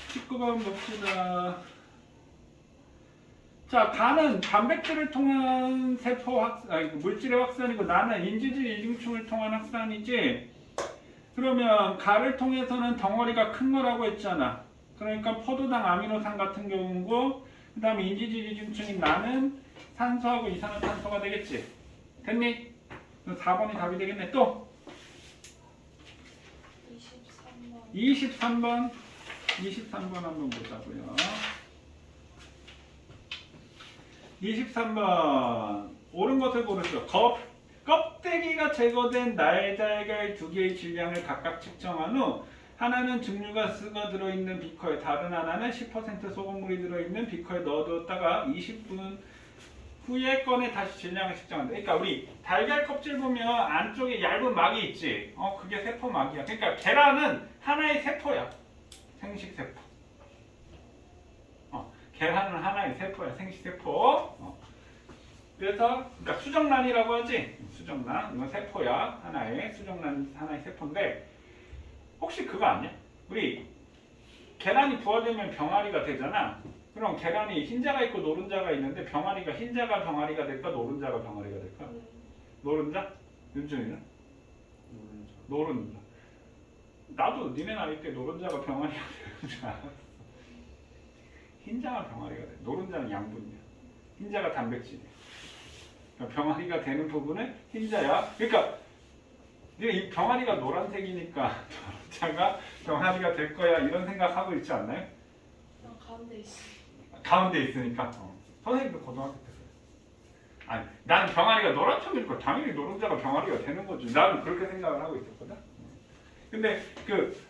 19번 봅시다. 자, 가는 단백질을 통한 세포 물질의 확산이고, 나는 인지질 이중충을 통한 확산이지. 그러면 가를 통해서는 덩어리가 큰 거라고 했잖아. 그러니까 포도당 아미노산 같은 경우고, 그 다음에 인지질 이중충인 나는 산소하고 이산화탄소가 되겠지. 됐니? 4번이 답이 되겠네. 또 23번 한번 보자고요. 23번 옳은 것을 고르시오. 껍데기가 제거된 날달걀 2개의 질량을 각각 측정한 후, 하나는 증류가스가 들어있는 비커에, 다른 하나는 10% 소금물이 들어있는 비커에 넣어두었다가 20분 후에 꺼내 다시 질량을 측정한다. 그러니까 우리 달걀 껍질 보면 안쪽에 얇은 막이 있지. 그게 세포막이야. 그러니까 계란은 하나의 세포야. 생식세포. 계란은 하나의 세포야. 생식세포. 그래서 그러니까 수정란이라고 하지. 수정란. 이건 세포야. 하나의 수정란, 하나의 세포인데, 혹시 그거 아니야? 우리 계란이 부화되면 병아리가 되잖아. 그럼 계란이 흰자가 있고 노른자가 있는데, 병아리가 흰자가 병아리가 될까, 노른자가 병아리가 될까? 노른자? 윤준이는? 노른자. 나도 니네 나이 때 노른자가 병아리가 되는 줄 알았어. 흰자가 병아리가 돼. 노른자는 양분이야. 흰자가 단백질이야. 그러니까 병아리가 되는 부분은 흰자야. 그러니까 이 병아리가 노란색이니까 노른자가 병아리가 될 거야 이런 생각하고 있지 않나요? 가운데 있어. 가운데 있으니까. 선생님도 고등학교 때 아니 나는 병아리가 노란색이니까 당연히 노른자가 병아리가 되는 거지. 나는 그렇게 생각을 하고 있었거든. 근데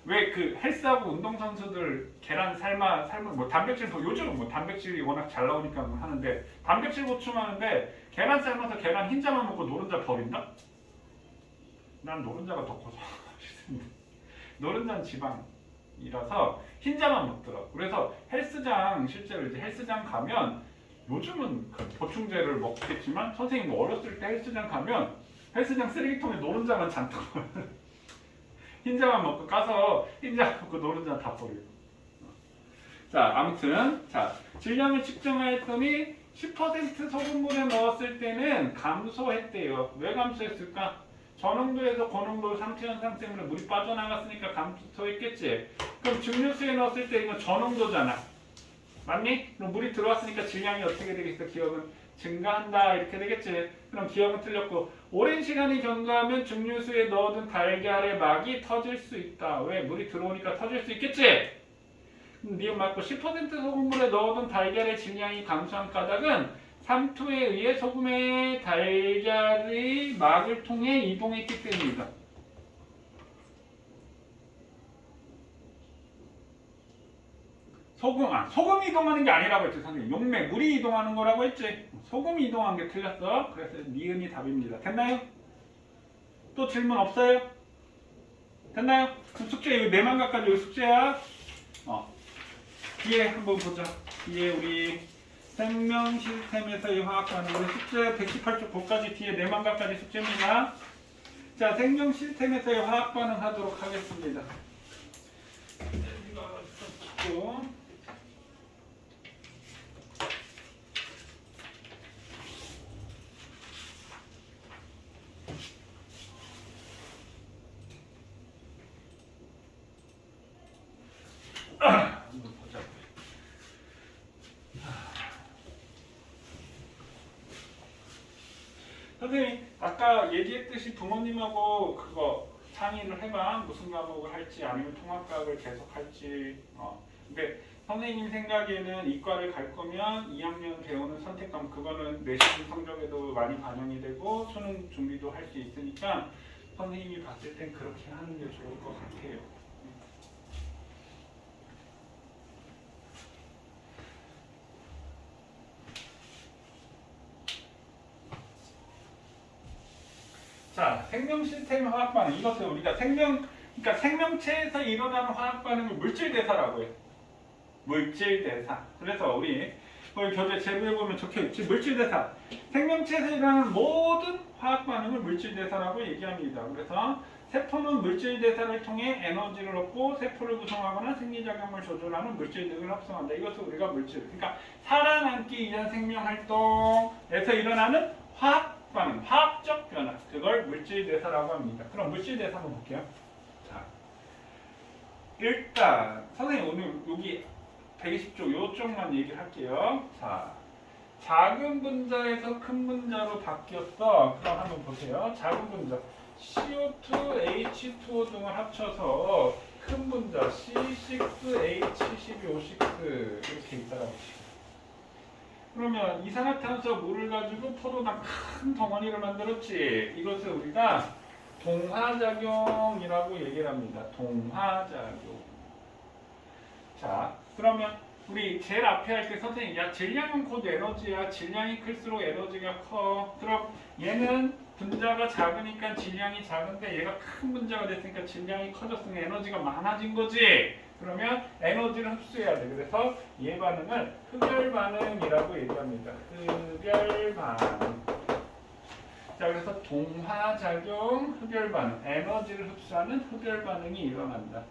왜 헬스하고 운동 선수들 계란 삶은 뭐 단백질 요즘은 뭐 단백질이 워낙 잘 나오니까 뭐 하는데 단백질 보충하는데 계란 삶아서 계란 흰자만 먹고 노른자 버린다? 난 노른자가 더 고소하고 맛있습니다. 노른자는 지방이라서 흰자만 먹더라고. 그래서 헬스장 실제로 이제 헬스장 가면 요즘은 그 보충제를 먹겠지만 선생님 뭐 어렸을 때 헬스장 가면 헬스장 쓰레기통에 노른자만 잔뜩 흰자만 먹고 까서 흰자 먹고 노른자 다 버리고. 자 아무튼 자 질량을 측정하였더니 10% 소금물에 넣었을 때는 감소했대요. 왜 감소했을까? 저농도에서 고농도 상태 현상 때문에 물이 빠져나갔으니까 감소했겠지. 그럼 증류수에 넣었을 때 이건 저농도잖아. 맞니? 그럼 물이 들어왔으니까 질량이 어떻게 되겠어? 기억은 증가한다 이렇게 되겠지. 그럼 기억은 틀렸고 오랜 시간이 경과하면 증류수에 넣어둔 달걀의 막이 터질 수 있다. 왜? 물이 들어오니까 터질 수 있겠지? 니은 맞고 10% 소금물에 넣어둔 달걀의 질량이 감소한 까닭은 삼투에 의해 소금의 달걀의 막을 통해 이동했기 때문이다. 소금이 이동하는 게 아니라고 했지 선생님. 용매, 물이 이동하는 거라고 했지. 소금이 이동한 게 틀렸어. 그래서 니은이 답입니다. 됐나요? 또 질문 없어요? 됐나요? 그럼 숙제 이거 내만각까지 이거 숙제야. 뒤에 한번 보자. 뒤에 우리 생명 시스템에서의 화학 반응 우리 숙제 118쪽 거기까지 뒤에 내만각까지 숙제입니다. 자, 생명 시스템에서의 화학 반응 하도록 하겠습니다. 이거 좀 한번 보자고요. 선생님 아까 얘기했듯이 부모님하고 그거 상의를 해봐. 무슨 과목을 할지 아니면 통합과학을 계속 할지. 근데 선생님 생각에는 이과를 갈 거면 2학년 배우는 선택 과목 그거는 내신 성적에도 많이 반영이 되고 수능 준비도 할 수 있으니까 선생님이 봤을 땐 그렇게 하는 게 좋을 것 같아요. 자, 생명 시스템 화학 반응 이것을 우리가 그러니까 생명체에서 일어나는 화학 반응을 물질 대사라고 해요. 물질 대사. 그래서 우리 거기 교재 제부에 보면 적혀 있지. 물질 대사. 생명체에서 일어나는 모든 화학 반응을 물질 대사라고 얘기합니다. 그래서 세포는 물질 대사를 통해 에너지를 얻고 세포를 구성하거나 생리작용을 조절하는 물질들을 합성한다. 이것을 우리가 물질. 그러니까 살아남기 위한 생명 활동에서 일어나는 화학 반응, 화학적 변화, 그걸 물질대사라고 합니다. 그럼 물질대사 한번 볼게요. 자, 일단 선생님 오늘 여기 120쪽 요쪽만 얘기를 할게요. 자, 작은 분자에서 큰 분자로 바뀌었어. 그럼 한번 보세요. 작은 분자 CO2, H2O 등을 합쳐서 큰 분자 C6H12O6 이렇게 있다라고 보시죠. 그러면 이산화탄소 물을 가지고 포도당 큰 덩어리를 만들었지. 이것을 우리가 동화작용이라고 얘기를 합니다. 동화작용. 자, 그러면 우리 제일 앞에 할 때 선생님 야 질량은 곧 에너지야. 질량이 클수록 에너지가 커. 그럼 얘는 분자가 작으니까 질량이 작은데 얘가 큰 분자가 됐으니까 질량이 커졌으니 에너지가 많아진 거지. 그러면 에너지를 흡수해야 돼. 그래서 얘 반응을 흡열 반응이라고 얘기합니다. 흡열 반응. 자, 그래서 동화작용, 흡열 반응, 에너지를 흡수하는 흡열 반응이 일어난다.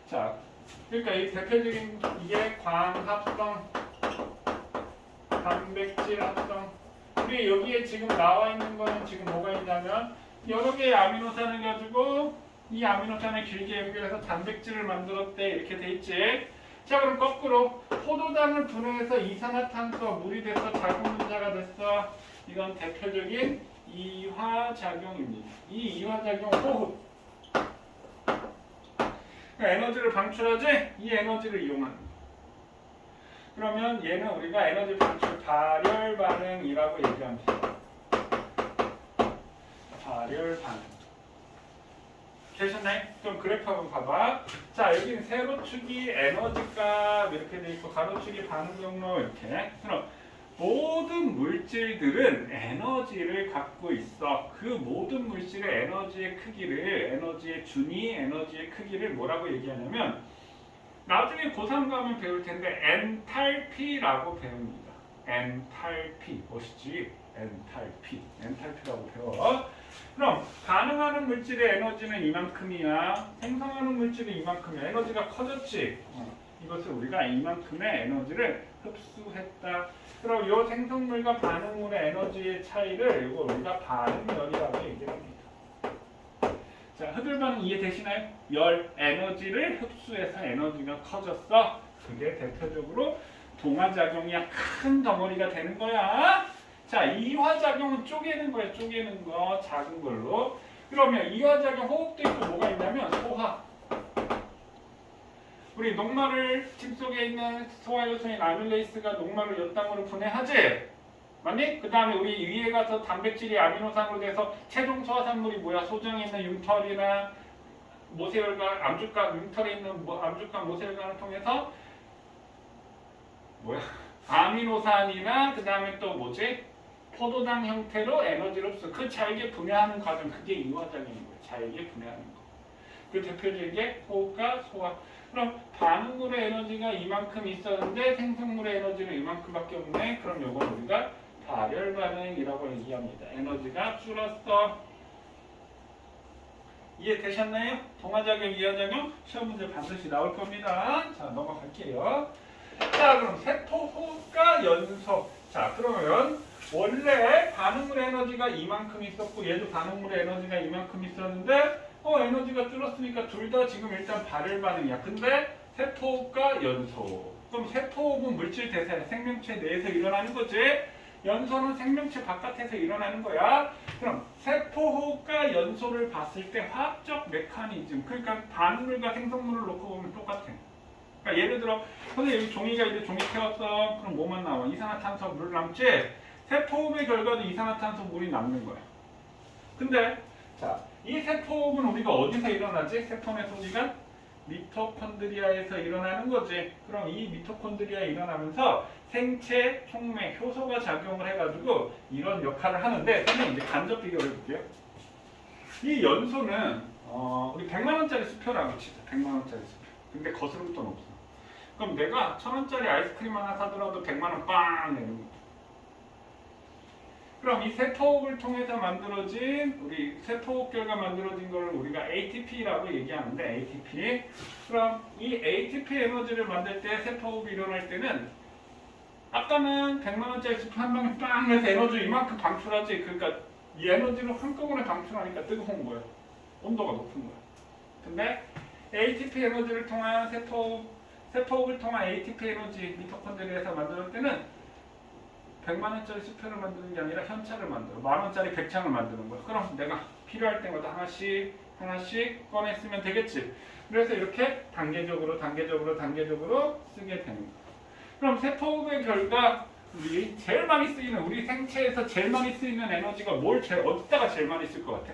자, 그러니까 이 대표적인 이게 광합성, 단백질 합성. 우리 여기에 지금 나와 있는 거는 지금 뭐가 있냐면 여러 개의 아미노산을 가지고 이 아미노산을 길게 연결해서 단백질을 만들었대. 이렇게 돼 있지. 자, 그럼 거꾸로 포도당을 분해해서 이산화탄소 물이 돼서 작은 분자가 됐어. 이건 대표적인 이화작용입니다. 이 이화작용 호흡. 에너지를 방출하지? 이 에너지를 이용하는 거. 그러면 얘는 우리가 에너지 방출 발열 반응이라고 얘기하면 돼. 발열 반응. 되셨나요? 그럼 그래프 한번 봐봐. 자, 여기는 세로축이 에너지값 이렇게 돼 있고 가로축이 반응 경로 이렇게. 그럼 모든 물질들은 에너지를 갖고 있어. 그 모든 물질의 에너지의 크기를, 에너지의 준위, 에너지의 크기를 뭐라고 얘기하냐면 나중에 고3 가면 배울 텐데 엔탈피라고 배웁니다. 엔탈피. 멋있지? 엔탈피라고 배워. 그럼 반응하는 물질의 에너지는 이만큼이야. 생성하는 물질은 이만큼이야. 에너지가 커졌지? 이것을 우리가 이만큼의 에너지를 흡수했다. 그럼 이 생성물과 반응물의 에너지의 차이를 이거 우리가 반응열이라고 얘기합니다. 자, 흡열 반응 이해되시나요? 열 에너지를 흡수해서 에너지가 커졌어. 그게 대표적으로 동화작용이야. 큰 덩어리가 되는 거야. 자, 이화작용은 쪼개는 거야. 쪼개는 거 작은 걸로. 그러면 이화작용 호흡도 있고 뭐가 있냐면 소화. 우리 녹말을 침 속에 있는 소화효소인 아밀레이스가 녹말을 엿당으로 분해하지? 맞니? 그 다음에 우리 위에 가서 단백질이 아미노산으로 돼서 최종 소화산물이 뭐야? 소정에 있는 융털이나 모세혈관, 암죽각, 융털에 있는 암죽각, 모세혈관을 통해서 뭐야? 아미노산이나 그 다음에 또 뭐지? 포도당 형태로 에너지를 흡수. 그 잘게 분해하는 과정, 그게 이화작용인 거예요. 잘게 분해하는 거. 그 대표적인 게 호흡과 소화. 그럼 반응물의 에너지가 이만큼 있었는데 생성물의 에너지는 이만큼밖에 없네. 그럼 이건 우리가 발열 반응이라고 얘기합니다. 에너지가 줄었어. 이해되셨나요? 동화작용, 이화작용 시험 문제 반드시 나올 겁니다. 자, 넘어갈게요. 자, 그럼 세포호흡과 연소. 자, 그러면 원래 반응물의 에너지가 이만큼 있었고 얘도 반응물의 에너지가 이만큼 있었는데 에너지가 줄었으니까 둘 다 지금 일단 발열 반응이야. 근데 세포호흡과 연소. 그럼 세포호흡은 물질 대사, 생명체 내에서 일어나는 거지. 연소는 생명체 바깥에서 일어나는 거야. 그럼 세포호흡과 연소를 봤을 때 화학적 메커니즘, 그러니까 반응물과 생성물을 놓고 보면 똑같아. 그러니까 예를 들어 선생님 여기 종이가 있는데 종이 태웠어. 그럼 뭐만 나와? 이산화탄소, 물 남지? 세포호흡의 결과도 이산화탄소, 물이 남는 거야. 근데 자, 이 세포호흡은 우리가 어디서 일어나지? 세포의 소리가 미토콘드리아에서 일어나는 거지. 그럼 이 미토콘드리아에 일어나면서 생체 촉매 효소가 작용을 해가지고 이런 역할을 하는데 선생님 이제 간접 비교를 해볼게요. 이 연소는 우리 100만 원짜리 수표라고 치자. 100만 원짜리 수표. 근데 거스름 돈 없어. 그럼 내가 1000원짜리 아이스크림 하나 사더라도 100만 원 빵 내는 거. 그럼 이 세포호흡을 통해서 만들어진 우리 세포호흡 결과 만들어진 걸 우리가 ATP라고 얘기하는데 ATP. 그럼 이 ATP 에너지를 만들 때 세포호흡이 일어날 때는 아까는 100만 원짜리 스프 한 방에 빵 해서 에너지 이만큼 방출하지. 그러니까 이 에너지를 한꺼번에 방출하니까 뜨거운 거예요. 온도가 높은 거예요. 근데 ATP 에너지를 통한 세포호흡을 통한 ATP 에너지 미토콘드리아에서 만들 때는 100만 원짜리 수표를 만드는 게 아니라 현찰을 만들어. 만 원짜리 백창을 만드는 거야. 그럼 내가 필요할 때마다 하나씩 꺼내 쓰면 되겠지. 그래서 이렇게 단계적으로 쓰게 되는 거야. 그럼 세포호흡의 결과 우리 제일 많이 쓰이는 우리 생체에서 제일 많이 쓰이는 에너지가 어디다가 제일 많이 쓸 것 같아?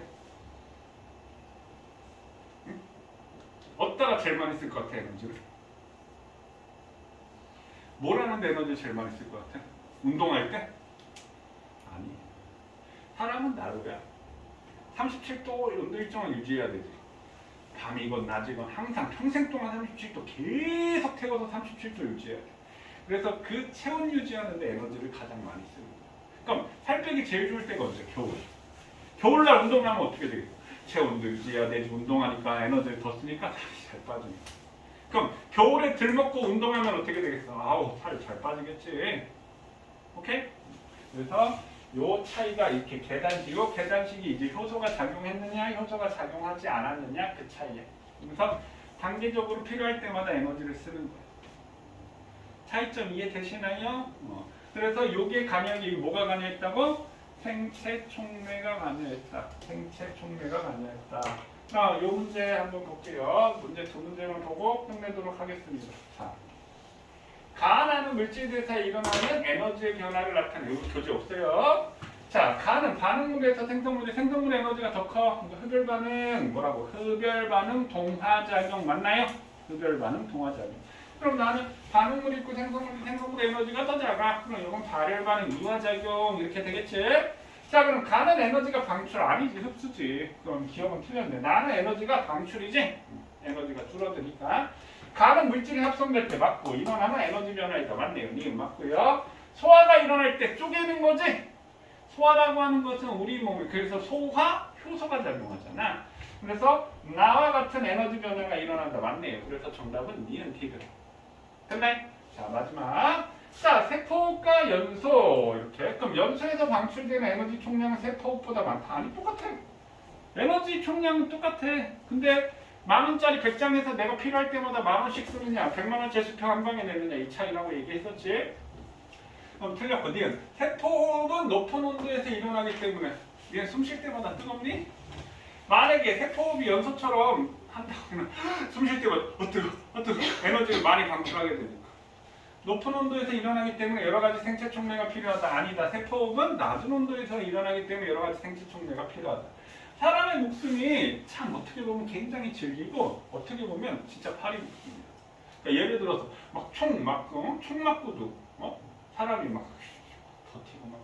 응? 어디다가 제일 많이 쓸 것 같아 에너지를? 뭘 하는데 에너지 제일 많이 쓸 것 같아? 운동할 때? 아니. 사람은 나루야. 37도 온도 일정을 유지해야 되지. 밤이건 낮이건 항상 평생 동안 37도 계속 태워서 37도 유지해야 돼. 그래서 그 체온 유지하는데 에너지를 가장 많이 쓰는 거야. 그럼 살 빼기 제일 좋을 때가 언제? 겨울. 겨울날 운동하면 어떻게 되겠어? 체온도 유지해야 되지. 운동하니까 에너지를 더 쓰니까 살이 잘 빠지네. 그럼 겨울에 들 먹고 운동하면 어떻게 되겠어? 아우, 살 잘 빠지겠지. 오케이? 그래서 요 차이가 이렇게 계단식이 이제 효소가 작용했느냐, 효소가 작용하지 않았느냐 그 차이에. 그래서 단계적으로 필요할 때마다 에너지를 쓰는 거예요. 차이점 이해되시나요? 그래서 요게 간역이 뭐가 간여했다고? 생체 촉매가 간여했다. 생체 촉매가 간여했다. 자, 요 문제 한번 볼게요. 문제 두 문제만 보고 끝내도록 하겠습니다. 자, 가하는 물질들에서 일어나는 에너지의 변화를 나타내는 이거 교재 없어요. 자, 가는 반응물에서 생성물의 에너지가 더 커. 흡열 반응 뭐라고? 흡열 반응 동화작용 맞나요? 흡열 반응 동화작용. 그럼 나는 반응물 있고 생성물의 에너지가 더 작아. 그럼 이건 발열 반응 이화작용 이렇게 되겠지? 자, 그럼 가는 에너지가 방출 아니지 흡수지. 그럼 기억은 틀렸네. 나는 에너지가 방출이지. 에너지가 줄어드니까. 가는 물질이 합성될 때 맞고 일어나는 에너지 변화이다. 맞네요. 니은 맞고요. 소화가 일어날 때 쪼개는 거지. 소화라고 하는 것은 우리 몸에 그래서 소화 효소가 작용하잖아. 그래서 나와 같은 에너지 변화가 일어난다. 맞네요. 그래서 정답은 니은 티그. 됐네? 자, 마지막. 자, 세포가 연소 이렇게. 그럼 연소에서 방출되는 에너지 총량은 세포보다 많다. 아니 똑같아. 에너지 총량은 똑같아. 근데 10,000원짜리 100장에서 내가 필요할 때마다 10,000원씩 쓰느냐 100만원 제수표 한 방에 내느냐 이 차이라고 얘기했었지. 그럼 틀렸고 니은 세포는 높은 온도에서 일어나기 때문에 니은 숨 쉴 때마다 뜨겁니? 만약에 세포호흡이 연소처럼 한다면 숨 쉴 때마다 뜨거 에너지를 많이 방출하게 되니까 높은 온도에서 일어나기 때문에 여러 가지 생체 촉매가 필요하다. 아니다. 세포호흡은 낮은 온도에서 일어나기 때문에 여러 가지 생체 촉매가 필요하다. 사람의 목숨이 참 어떻게 보면 굉장히 질기고 어떻게 보면 진짜 파리 목숨이야. 그러니까 예를 들어서 막 총 맞고도 사람이 막 버티고 막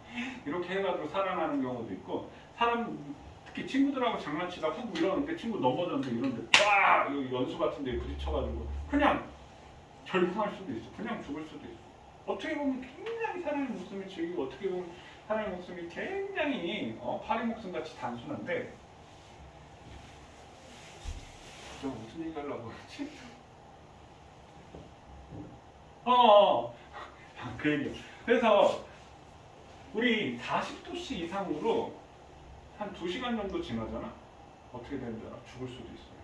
이렇게 해가지고 살아나는 경우도 있고 사람 특히 친구들하고 장난치다 훅 밀었는데 친구 넘어졌는데 이런데 빡 연수 같은 데 부딪혀가지고 그냥 절망할 수도 있어. 그냥 죽을 수도 있어. 어떻게 보면 굉장히 사람의 목숨이 질기고 어떻게 보면 사람의 목숨이 굉장히 파리 목숨 같이 단순한데 저 무슨 얘기 하려고 그러지? 그 얘기야. 그래서 우리 40도씨 이상으로 한 2시간 정도 지나잖아? 어떻게 되는 줄 알아? 죽을 수도 있어요.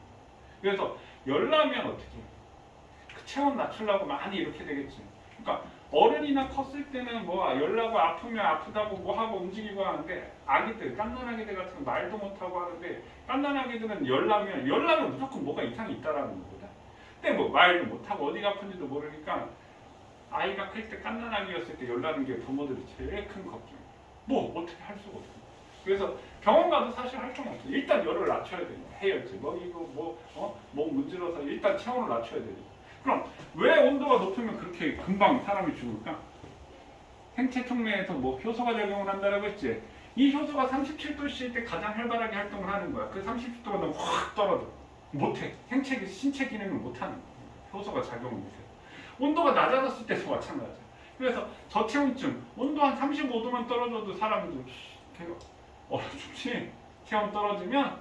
그래서 열나면 어떻게 해? 그 체온 낮추려고 많이 이렇게 되겠지. 그러니까 어른이나 컸을 때는 뭐 열나고 아프면 아프다고 뭐 하고 움직이고 하는데 아기들, 갓난아기들 같은 건 말도 못하고 하는데 갓난아기들은 열나면 무조건 뭐가 이상이 있다라는 거거든. 근데 뭐 말도 못하고 어디가 아픈지도 모르니까 아이가 클 때 갓난아기였을 때 열나는 게 부모들이 제일 큰 걱정. 뭐 어떻게 할 수가 없어. 그래서 병원 가도 사실 할 건 없어. 일단 열을 낮춰야 되니까 해열제 먹이고 목 문질러서 일단 체온을 낮춰야 되니까. 그럼 왜 온도가 높으면 그렇게 금방 사람이 죽을까? 생체 촉매에서 뭐 효소가 작용을 한다라고 했지. 이 효소가 37도씨일 때 가장 활발하게 활동을 하는 거야. 그 37도가 너무 확 떨어져. 못해. 신체 기능을 못하는 거야. 효소가 작용을 못해. 온도가 낮아졌을 때도 마찬가지야. 그래서 저체온증, 온도 한 35도만 떨어져도 사람들 죽지. 체온 떨어지면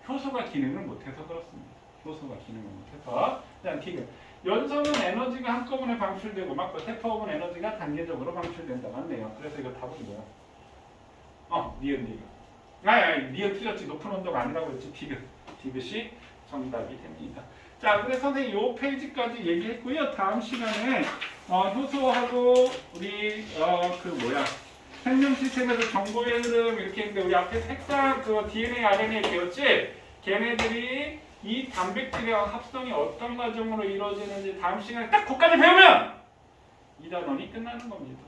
효소가 기능을 못해서 그렇습니다. 효소가 기능을 못해서. 일단 기능. 연소는 에너지가 한꺼번에 방출되고 맞고 세포호흡은 에너지가 단계적으로 방출된다. 맞네요. 그래서 이거 답은 뭐야? 니은. 니은 틀렸지. 높은 온도가 아니라고 했지. 디귿이 정답이 됩니다. 자, 그래서 선생님 요 페이지까지 얘기했고요. 다음 시간에 효소하고 우리 생명 시스템에서 정보의 흐름 이렇게 했는데 우리 앞에 색상 DNA, RNA 배웠지? 걔네들이 이 단백질의 합성이 어떤 과정으로 이루어지는지 다음 시간에 딱 거기까지 배우면 2단원이 끝나는 겁니다.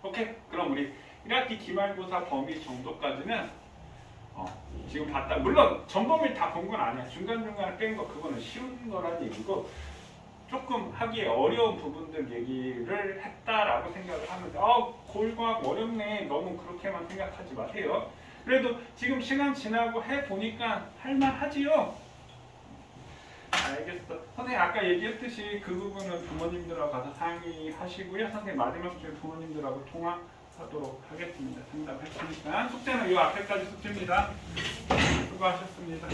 오케이? 그럼 우리 1학기 기말고사 범위 정도까지는 지금 봤다. 물론 전범위를 다 본 건 아니야. 중간중간에 뺀 거 그거는 쉬운 거란 얘기고 조금 하기에 어려운 부분들 얘기를 했다라고 생각을 하는데 고일과학 어렵네. 너무 그렇게만 생각하지 마세요. 그래도 지금 시간 지나고 해보니까 할만하지요? 알겠어. 선생님 아까 얘기했듯이 그 부분은 부모님들하고 가서 상의하시고요. 선생님 마지막 주에 부모님들하고 통화하도록 하겠습니다. 상담했으니까 숙제는 이 앞에까지 숙제입니다. 수고하셨습니다.